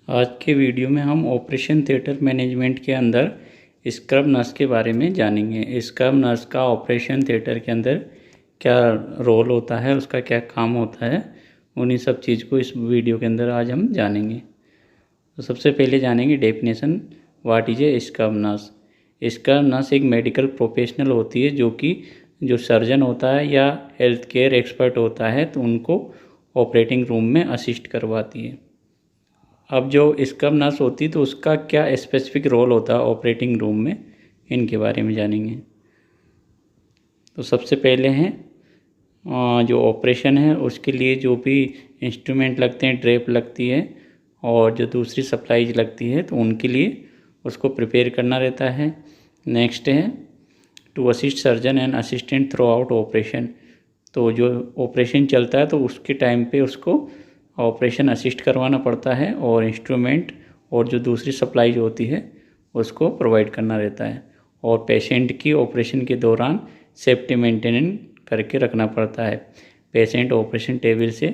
आज के वीडियो में हम ऑपरेशन थिएटर मैनेजमेंट के अंदर स्क्रब नर्स के बारे में जानेंगे। स्क्रब नर्स का ऑपरेशन थिएटर के अंदर क्या रोल होता है, उसका क्या काम होता है, उन्हीं सब चीज़ को इस वीडियो के अंदर आज हम जानेंगे। तो सबसे पहले जानेंगे definition, what is a scrub nurse. Scrub nurse एक मेडिकल प्रोफेशनल होती है जो सर्जन होता है या हेल्थ केयर एक्सपर्ट होता है तो उनको ऑपरेटिंग रूम में असिस्ट करवाती है। अब जो स्क्रब नर्स होती है तो उसका क्या स्पेसिफिक रोल होता है ऑपरेटिंग रूम में, इनके बारे में जानेंगे। तो सबसे पहले हैं जो ऑपरेशन है उसके लिए जो भी इंस्ट्रूमेंट लगते हैं, ड्रेप लगती है और जो दूसरी सप्लाईज लगती है तो उनके लिए उसको प्रिपेयर करना रहता है। नेक्स्ट है to assist surgeon and assistant throughout operation. तो जो ऑपरेशन चलता है तो उसके टाइम पे उसको ऑपरेशन असिस्ट करवाना पड़ता है और इंस्ट्रूमेंट और जो दूसरी सप्लाई होती है उसको प्रोवाइड करना रहता है। और पेशेंट की ऑपरेशन के दौरान सेफ्टी मेंटेनेंस करके रखना पड़ता है, पेशेंट ऑपरेशन टेबल से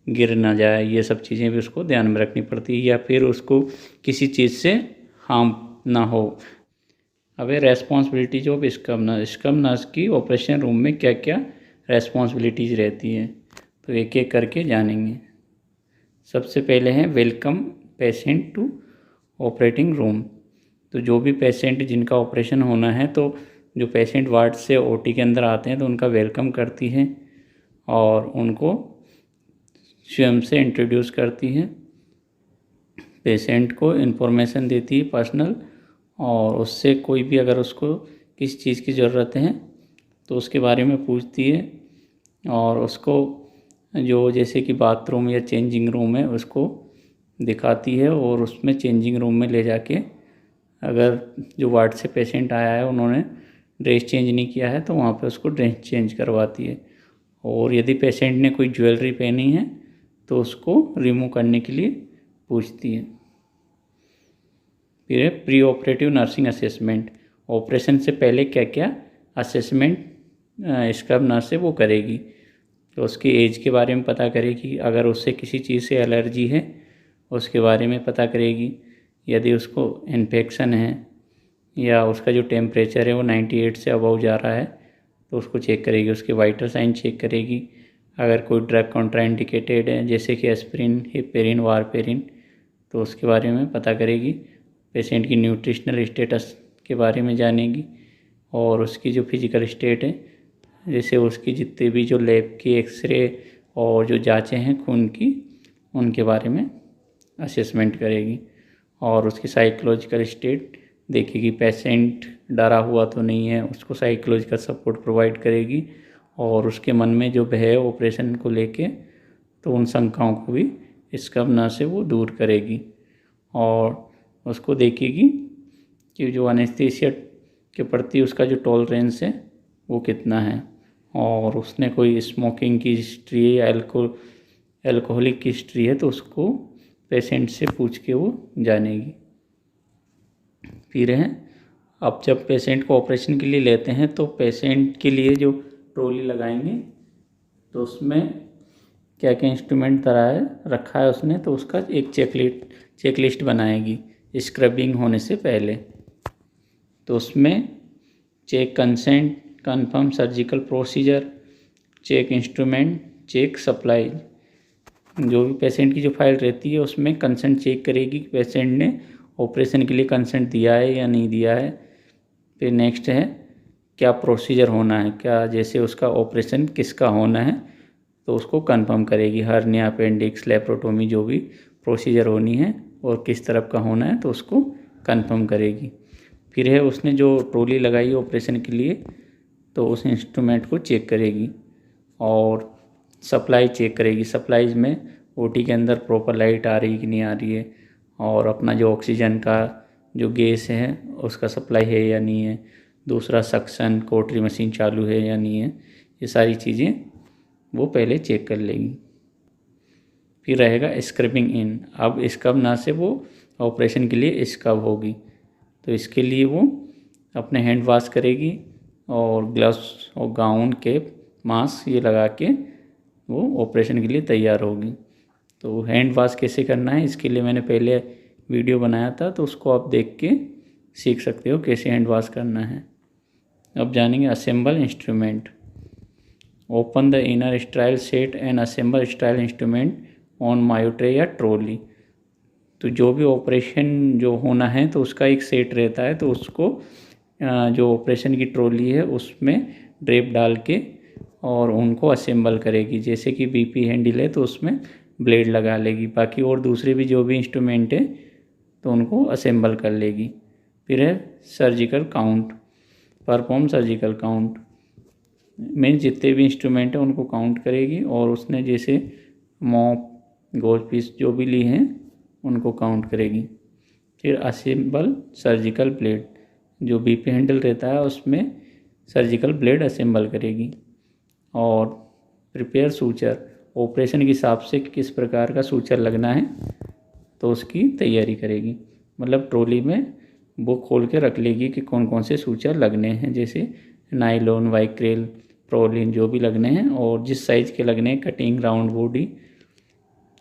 गिर ना जाए, ये सब चीज़ें भी उसको ध्यान में रखनी पड़ती है या फिर उसको किसी चीज़ से हार्म ना हो। अब रेस्पॉन्सिबिलिटीज ऑफ स्क्रब नर्स की ऑपरेशन रूम में क्या क्या रेस्पॉन्सिबिलिटीज़ रहती है तो एक एक करके जानेंगे। सबसे पहले है welcome patient to operating room. तो जो भी पेशेंट जिनका ऑपरेशन होना है तो जो पेशेंट वार्ड से ओटी के अंदर आते हैं तो उनका वेलकम करती है और उनको स्वयं से इंट्रोड्यूस करती है, पेशेंट को इन्फॉर्मेशन देती है पर्सनल, और उससे कोई भी अगर उसको किस चीज़ की ज़रूरत है तो उसके बारे में पूछती है और उसको जो जैसे कि बाथरूम या चेंजिंग रूम है उसको दिखाती है और उसमें चेंजिंग रूम में ले जाके अगर जो वार्ड से पेशेंट आया है उन्होंने ड्रेस चेंज नहीं किया है तो वहाँ पे उसको ड्रेस चेंज करवाती है। और यदि पेशेंट ने कोई ज्वेलरी पहनी है तो उसको रिमूव करने के लिए पूछती है। फिर है pre operative nursing assessment. Operation से पहले क्या क्या असेसमेंट स्क्रब नर्स है वो करेगी। तो उसकी एज के बारे में पता करेगी, अगर उससे किसी चीज़ से एलर्जी है उसके बारे में पता करेगी, यदि उसको इन्फेक्शन है या उसका जो टेम्परेचर है वो 98 से अबव जा रहा है तो उसको चेक करेगी, उसके वाइटल साइन चेक करेगी। अगर कोई ड्रग कॉन्ट्राइंडिकेटेड है जैसे कि एस्पिरिन, हिपेरिन, वारपेरिन तो उसके बारे में पता करेगी। पेशेंट की न्यूट्रिशनल स्टेटस के बारे में जानेगी और उसकी जो फिजिकल स्टेट है जैसे उसकी जितने भी जो लैब की एक्सरे और जो जांचें हैं खून की उनके बारे में असेसमेंट करेगी। और उसकी साइकोलॉजिकल स्टेट देखेगी, पेशेंट डरा हुआ तो नहीं है, उसको साइकोलॉजिकल सपोर्ट प्रोवाइड करेगी और उसके मन में जो भय है ऑपरेशन को लेके तो उन शंकाओं को भी स्क्रब नर्स से वो दूर करेगी। और उसको देखेगी कि जो एनेस्थीसिया के प्रति उसका जो टॉलरेंस है वो कितना है और उसने कोई स्मोकिंग की हिस्ट्री है या एल्कोहलिक की हिस्ट्री है तो उसको पेशेंट से पूछ के वो जानेगी। फिर है अब जब पेशेंट को ऑपरेशन के लिए लेते हैं तो पेशेंट के लिए जो ट्रॉली लगाएंगे तो उसमें क्या क्या इंस्ट्रूमेंट रखा है उसने तो उसका एक चेकलिस्ट बनाएगी स्क्रबिंग होने से पहले। तो उसमें check consent, confirm surgical procedure, check instrument, check supply. जो भी पेशेंट की जो फाइल रहती है उसमें कंसेंट चेक करेगी कि पेशेंट ने ऑपरेशन के लिए कंसेंट दिया है या नहीं दिया है। फिर नेक्स्ट है क्या प्रोसीजर होना है, क्या जैसे उसका ऑपरेशन किसका होना है तो उसको कंफर्म करेगी, हर्निया, अपेंडिक्स, लेप्रोटोमी जो भी प्रोसीजर होनी है और किस तरफ का होना है तो उसको कंफर्म करेगी। फिर है उसने जो ट्रॉली लगाई ऑपरेशन के लिए तो उस इंस्ट्रूमेंट को चेक करेगी और सप्लाई चेक करेगी, सप्लाईज में ओटी के अंदर प्रॉपर लाइट आ रही कि नहीं आ रही है और अपना जो ऑक्सीजन का जो गैस है उसका सप्लाई है या नहीं है, दूसरा सक्शन कोटरी मशीन चालू है या नहीं है, ये सारी चीज़ें वो पहले चेक कर लेगी। फिर रहेगा स्क्रबिंग इन। अब स्क्रब नर्स से वो ऑपरेशन के लिए स्क्रब होगी तो इसके लिए वो अपने हैंड वॉश करेगी और ग्लव्स और गाउन, कैप, मास्क ये लगा के वो ऑपरेशन के लिए तैयार होगी। तो हैंड वॉश कैसे करना है इसके लिए मैंने पहले वीडियो बनाया था, तो उसको आप देख के सीख सकते हो कैसे हैंड वॉश करना है। अब जानेंगे assemble instrument. Open the inner sterile set and assemble sterile instrument on Mayo tray या ट्रॉली। तो जो भी ऑपरेशन जो होना है तो उसका एक सेट रहता है, तो उसको जो ऑपरेशन की ट्रॉली है उसमें ड्रेप डाल के और उनको असेंबल करेगी। जैसे कि बीपी हैंडल है तो उसमें ब्लेड लगा लेगी, बाकी और दूसरे भी जो भी इंस्ट्रूमेंट है तो उनको असेंबल कर लेगी। फिर है surgical count, perform surgical count. Means जितने भी इंस्ट्रूमेंट हैं उनको काउंट करेगी और उसने जैसे मॉप गोज पीस जो भी ली हैं उनको काउंट करेगी। फिर असेंबल सर्जिकल ब्लेड, जो बीपी हैंडल रहता है उसमें सर्जिकल ब्लेड असेंबल करेगी। और प्रिपेयर सूचर, ऑपरेशन के हिसाब से किस प्रकार का सूचर लगना है तो उसकी तैयारी करेगी। मतलब ट्रॉली में वो खोल के रख लेगी कि कौन कौन से सूचर लगने हैं, जैसे नाइलॉन, वाइक्रेल, प्रोलिन जो भी लगने हैं और जिस साइज़ के लगने हैं, कटिंग, राउंड बॉडी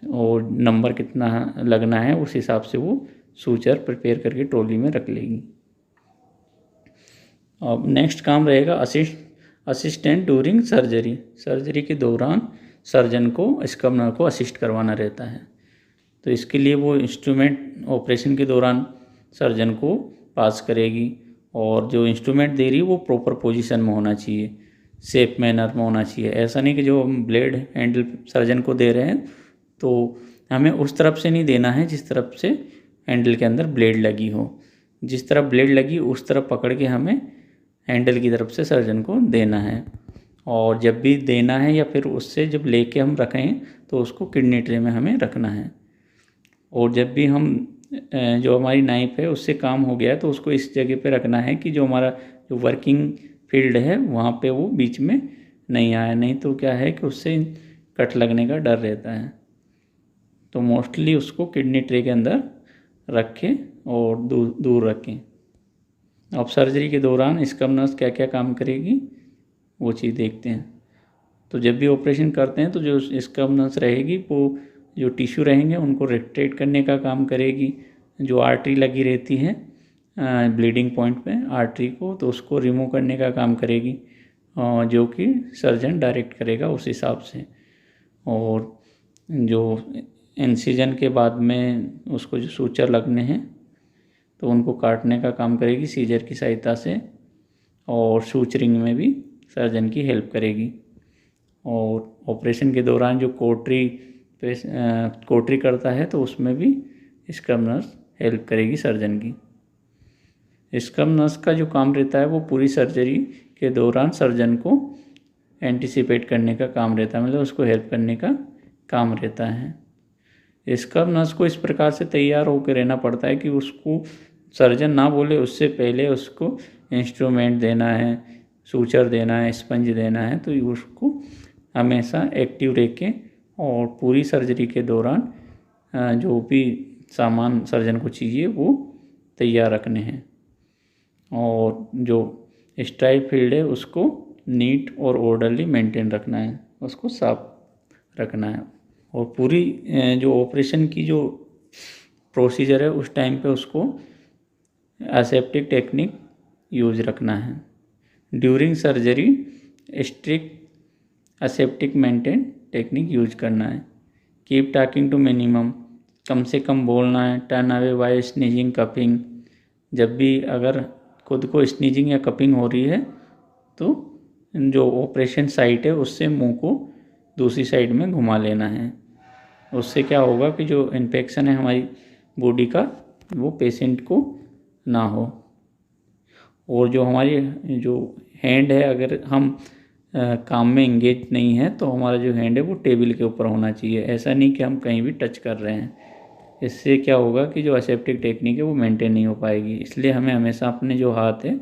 और नंबर कितना लगना है उस हिसाब से वो सूचर प्रिपेयर करके ट्रॉली में रख लेगी। अब नेक्स्ट काम रहेगा असिस्टेंट ड्यूरिंग सर्जरी। सर्जरी के दौरान सर्जन को स्क्रबनर को असिस्ट करवाना रहता है। तो इसके लिए वो इंस्ट्रूमेंट ऑपरेशन के दौरान सर्जन को पास करेगी और जो इंस्ट्रूमेंट दे रही है वो प्रॉपर पोजीशन में होना चाहिए, सेफ मैनर में होना चाहिए। ऐसा नहीं कि जो हम ब्लेड हैंडल सर्जन को दे रहे हैं तो हमें उस तरफ से नहीं देना है जिस तरफ से हैंडल के अंदर ब्लेड लगी हो। जिस तरफ ब्लेड लगी उस तरफ पकड़ के हमें हैंडल की तरफ से सर्जन को देना है। और जब भी देना है या फिर उससे जब लेके हम रखें तो उसको किडनी ट्रे में हमें रखना है। और जब भी हम जो हमारी नाइफ है उससे काम हो गया तो उसको इस जगह पे रखना है कि जो हमारा जो वर्किंग फील्ड है वहाँ पे वो बीच में नहीं आया, नहीं तो क्या है कि उससे कट लगने का डर रहता है। तो मोस्टली उसको किडनी ट्रे के अंदर रखें और दूर रखें। अब सर्जरी के दौरान स्क्रब नर्स क्या क्या काम करेगी वो चीज़ देखते हैं। तो जब भी ऑपरेशन करते हैं तो जो स्क्रब नर्स रहेगी वो जो टिश्यू रहेंगे उनको रेक्टेट करने का काम करेगी। जो आर्टरी लगी रहती है ब्लीडिंग पॉइंट पे आर्टरी को, तो उसको रिमूव करने का काम करेगी जो कि सर्जन डायरेक्ट करेगा उस हिसाब से। और जो इंसिजन के बाद में उसको जो सूचर लगने हैं तो उनको काटने का काम करेगी सीजर की सहायता से। और सूचरिंग में भी सर्जन की हेल्प करेगी। और ऑपरेशन के दौरान जो कोटरी करता है तो उसमें भी स्क्रब नर्स हेल्प करेगी सर्जन की। स्क्रब नर्स का जो काम रहता है वो पूरी सर्जरी के दौरान सर्जन को एंटिसिपेट करने का काम रहता है, मतलब उसको हेल्प करने का काम रहता है। स्क्रब नर्स को इस प्रकार से तैयार होकर रहना पड़ता है कि उसको सर्जन ना बोले उससे पहले उसको इंस्ट्रूमेंट देना है, सूचर देना है, स्पंज देना है, तो उसको हमेशा एक्टिव रह के और पूरी सर्जरी के दौरान जो भी सामान सर्जन को चाहिए वो तैयार रखने हैं। और जो स्टाइल फील्ड है उसको नीट और ऑर्डरली मेंटेन रखना है, उसको साफ रखना है। और पूरी जो ऑपरेशन की जो प्रोसीजर है उस टाइम पे उसको एसेप्टिक टेक्निक यूज रखना है। During surgery strict aseptic maintain technique use करना है। कीप टॉकिंग टू मिनिमम, कम से कम बोलना है। Turn away by sneezing, cupping, जब भी अगर खुद को स्नीजिंग या कपिंग हो रही है तो जो ऑपरेशन साइट है उससे मुंह को दूसरी साइड में घुमा लेना है। उससे क्या होगा कि जो इन्फेक्शन है हमारी बॉडी का वो पेशेंट को ना हो। और जो हमारी जो हैंड है, अगर हम काम में इंगेज नहीं है तो हमारा जो हैंड है वो टेबल के ऊपर होना चाहिए। ऐसा नहीं कि हम कहीं भी टच कर रहे हैं, इससे क्या होगा कि जो एसेप्टिक टेक्निक है वो मेंटेन नहीं हो पाएगी। इसलिए हमें हमेशा अपने जो हाथ है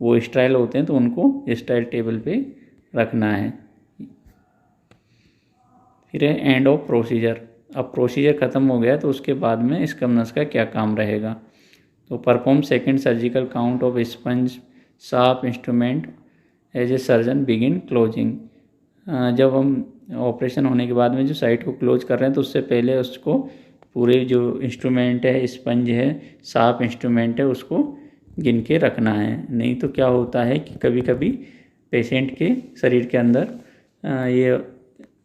वो स्टाइल होते हैं तो उनको स्टाइल टेबल पे रखना है। फिर है एंड ऑफ प्रोसीजर। अब प्रोसीजर ख़त्म हो गया तो उसके बाद में स्क्रब नर्स का क्या काम रहेगा। तो perform second surgical count of sponge sharp instrument as a surgeon begin closing. जब हम ऑपरेशन होने के बाद में जो साइट को क्लोज कर रहे हैं तो उससे पहले उसको पूरे जो इंस्ट्रूमेंट है, स्पंज है, शार्प इंस्ट्रूमेंट है, उसको गिन के रखना है। नहीं तो क्या होता है कि कभी कभी पेशेंट के शरीर के अंदर ये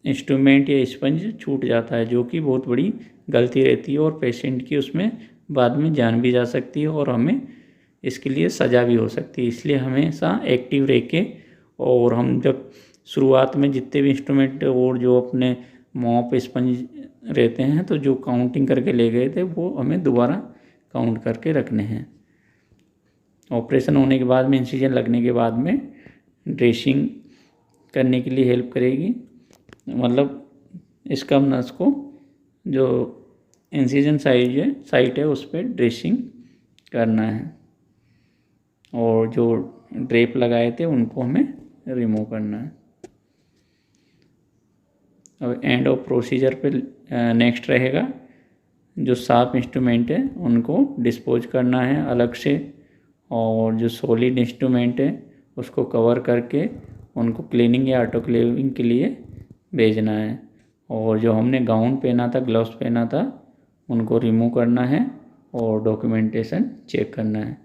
इंस्ट्रूमेंट या स्पंज छूट जाता है, जो कि बहुत बड़ी गलती रहती है और पेशेंट की उसमें बाद में जान भी जा सकती है और हमें इसके लिए सज़ा भी हो सकती है। इसलिए हमेशा एक्टिव रह के, और हम जब शुरुआत में जितने भी इंस्ट्रूमेंट और जो अपने मॉप स्पंज रहते हैं तो जो काउंटिंग करके ले गए थे वो हमें दोबारा काउंट करके रखने हैं। ऑपरेशन होने के बाद में, इंसिजन लगने के बाद में ड्रेसिंग करने के लिए हेल्प करेगी। मतलब स्क्रब नर्स को जो इंसिजन साइट है उस पर ड्रेसिंग करना है और जो ड्रेप लगाए थे उनको हमें रिमूव करना है। अब एंड ऑफ प्रोसीजर पे नेक्स्ट रहेगा जो शार्प इंस्ट्रूमेंट है उनको डिस्पोज करना है अलग से, और जो सॉलिड इंस्ट्रूमेंट है उसको कवर करके उनको क्लीनिंग या ऑटोक्लेविंग के लिए भेजना है। और जो हमने गाउन पहना था, ग्लव्स पहना था, उनको रिमूव करना है और डॉक्यूमेंटेशन चेक करना है।